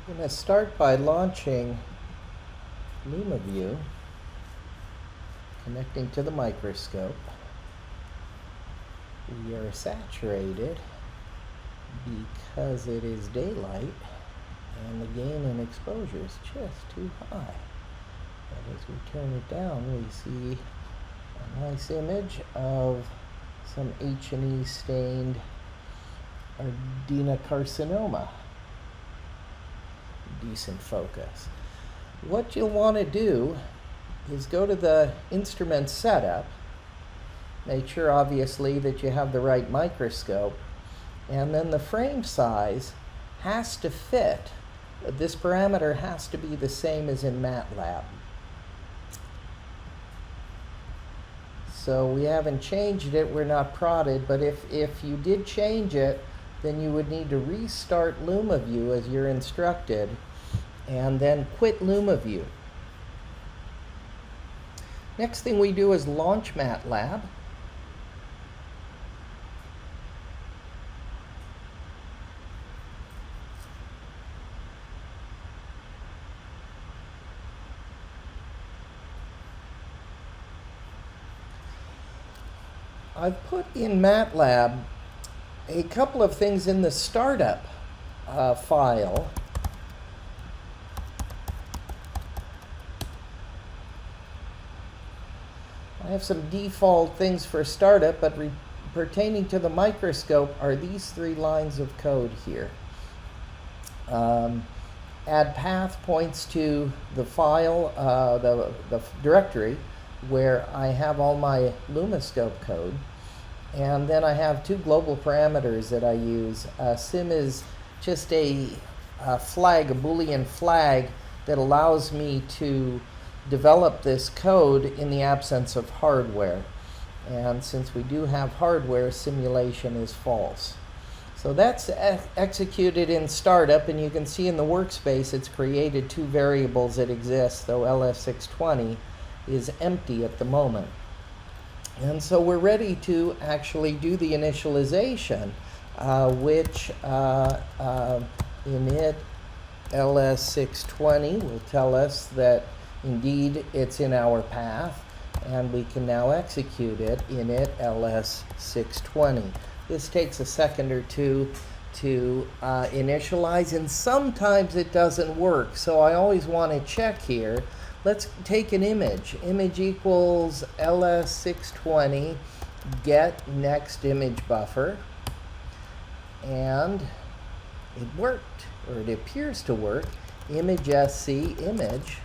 I'm going to start by launching LumaView, connecting to the microscope. We are saturated because it is daylight and the gain in exposure is just too high. But as we turn it down, we see a nice image of some H&E stained adenocarcinoma. Decent focus. What you'll want to do is go to the instrument setup, make sure obviously that you have the right microscope, and then the frame size has to fit. This parameter has to be the same as in Matlab. So we haven't changed it, we're not prodded, but if you did change it, then you would need to restart LumaView as you're instructed, and then quit LumaView. Next thing we do is launch Matlab. I've put in Matlab a couple of things in the startup file. I have some default things for startup, but pertaining to the microscope are these three lines of code here. Add path points to the file, the directory where I have all my Lumascope code. And then I have two global parameters that I use. Sim is just a flag, a Boolean flag that allows me to develop this code in the absence of hardware. And since we do have hardware, simulation is false. So that's executed in startup, and you can see in the workspace it's created two variables that exist, though ls620 is empty at the moment. And so we're ready to actually do the initialization, which init ls620 will tell us that indeed it's in our path, and we can now execute it init ls620. This takes a second or two to initialize, and sometimes it doesn't work, so I always want to check here. Let's take an image. Image equals ls620 get next image buffer, and it worked, or it appears to work. Image sc image,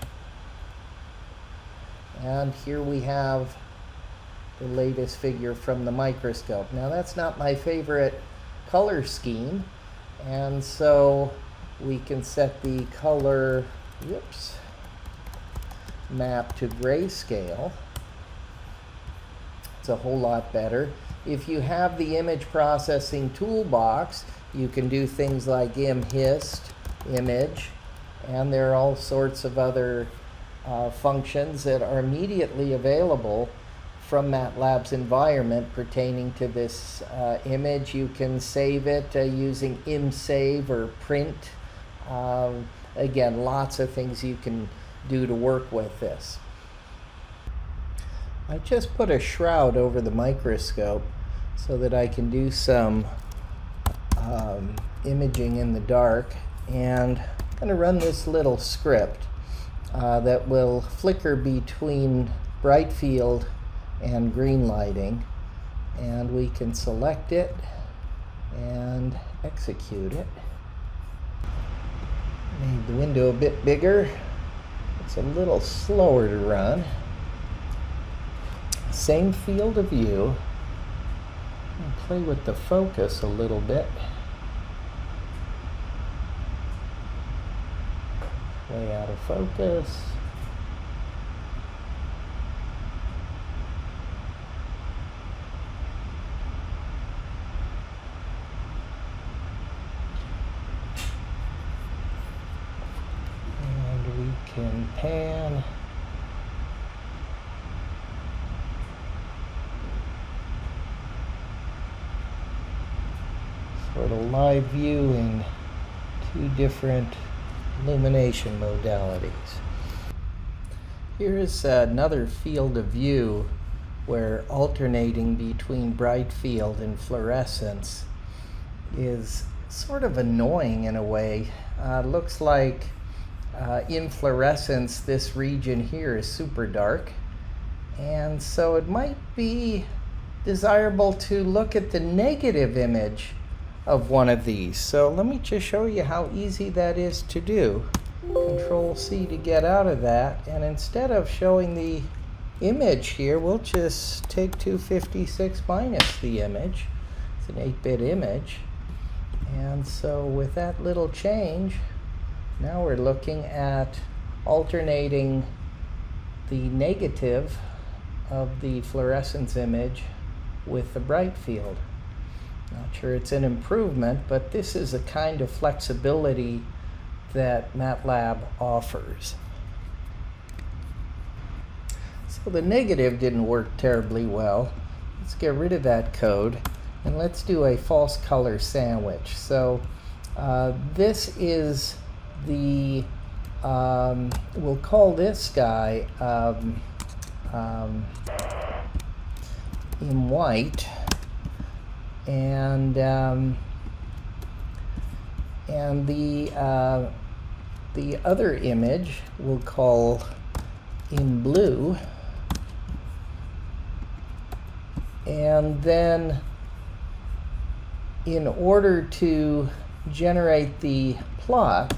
and here we have the latest figure from the microscope. Now that's not my favorite color scheme, and so we can set the color, map to grayscale. It's a whole lot better. If you have the image processing toolbox, you can do things like imhist image, and there are all sorts of other functions that are immediately available from Matlab's environment pertaining to this image. You can save it using imsave or print. Again, lots of things you can do to work with this. I just put a shroud over the microscope so that I can do some imaging in the dark, and I'm going to run this little script that will flicker between bright field and green lighting, and we can select it and execute it. Made the window a bit bigger. It's a little slower to run. Same field of view. I'll play with the focus a little bit. Way out of focus. And we can pan. Sort of live view in two different illumination modalities. Here is another field of view where alternating between bright field and fluorescence is sort of annoying in a way. Looks like in fluorescence this region here is super dark, and so it might be desirable to look at the negative image of one of these. So let me just show you how easy that is to do. Control C to get out of that, and instead of showing the image here, we'll just take 256 minus the image. It's an 8-bit image, and so with that little change, now we're looking at alternating the negative of the fluorescence image with the bright field. Not sure it's an improvement, but this is a kind of flexibility that Matlab offers. So the negative didn't work terribly well. Let's get rid of that code and let's do a false color sandwich. So this is the, we'll call this guy in white, and the other image we'll call in blue, and then in order to generate the plot,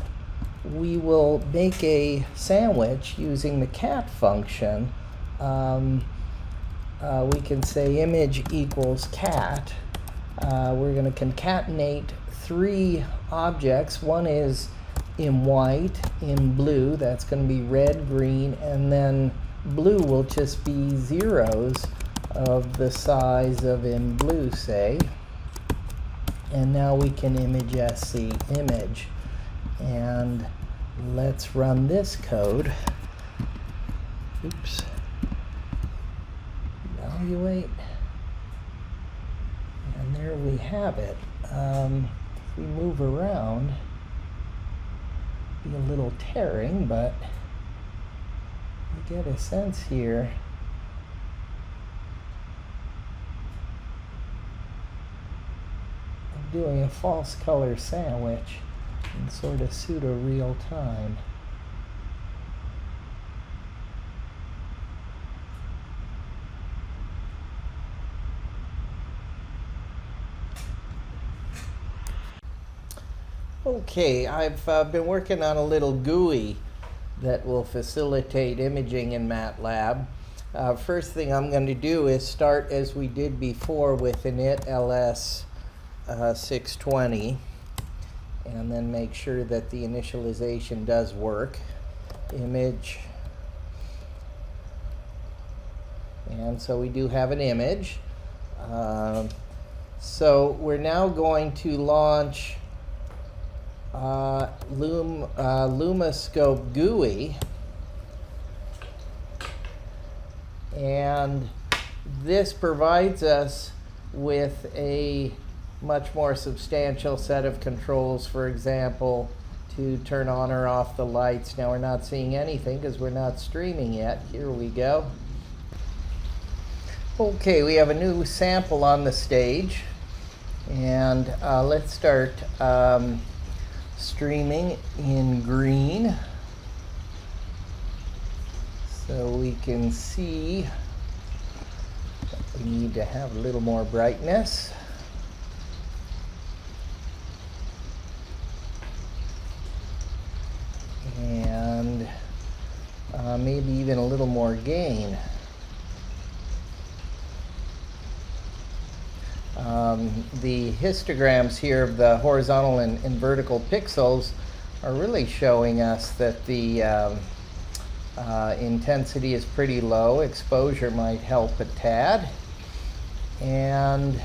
we will make a sandwich using the cat function. We can say image equals cat. We're going to concatenate 3 objects. One is in white, in blue, that's going to be red, green, and then blue will just be zeros of the size of in blue, say. And now we can image SC image. And let's run this code. Oops. Evaluate. And there we have it. If we move around, be a little tearing, but you get a sense here. Of doing a false color sandwich in sort of pseudo real time. Okay, I've been working on a little GUI that will facilitate imaging in Matlab. First thing I'm going to do is start as we did before with init ls620, and then make sure that the initialization does work. Image. And so we do have an image. So we're now going to launch Lumascope GUI, and this provides us with a much more substantial set of controls. For example, to turn on or off the lights. Now we're not seeing anything because we're not streaming yet. Here we go. Okay, we have a new sample on the stage, and let's start streaming in green so we can see that we need to have a little more brightness. And maybe even a little more gain. The histograms here of the horizontal and vertical pixels are really showing us that the intensity is pretty low. Exposure might help a tad. And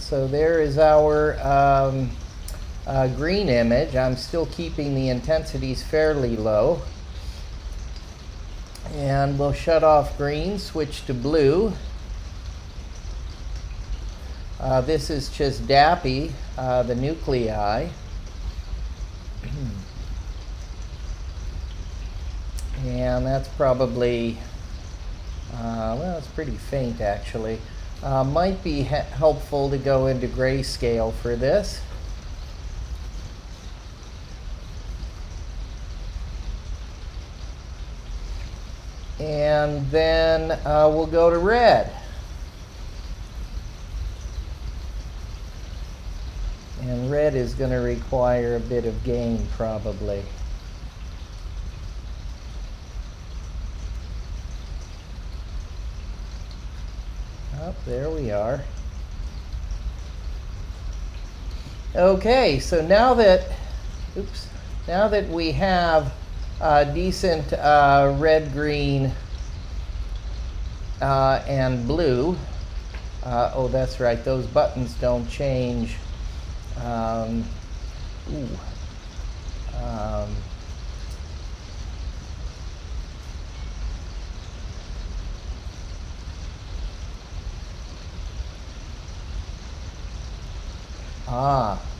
so there is our green image. I'm still keeping the intensities fairly low. And we'll shut off green, switch to blue. This is just dappy, the nuclei. And that's probably, well, it's pretty faint actually. Might be helpful to go into grayscale for this. And then we'll go to red. And red is going to require a bit of gain probably. Oh, there we are. Okay, so now that, now that we have decent red, green, and blue. Oh, that's right, those buttons don't change.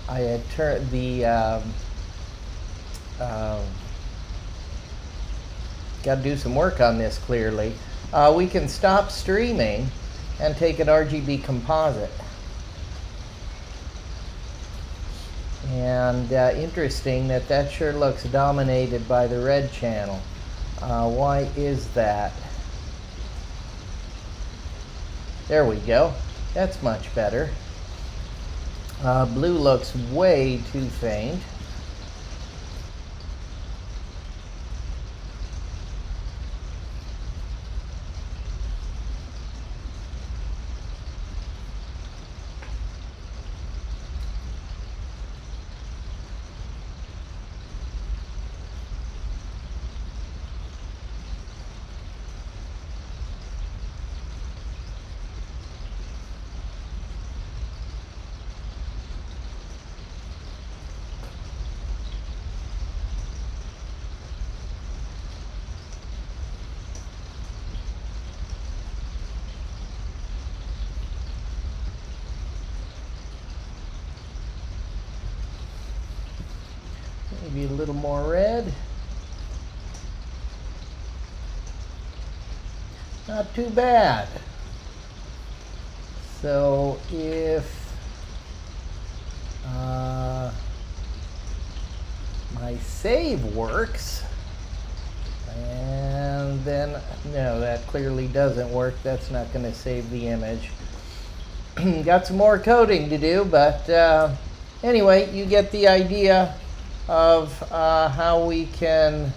I had turned the got to do some work on this clearly. We can stop streaming and take an RGB composite. And interesting that that sure looks dominated by the red channel. Why is that? There we go. That's much better. Blue looks way too faint. Maybe a little more red. Not too bad. So if my save works, and then, no, that clearly doesn't work. That's not going to save the image. Got some more coding to do, but anyway, you get the idea of how we can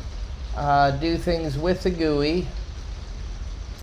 do things with the GUI.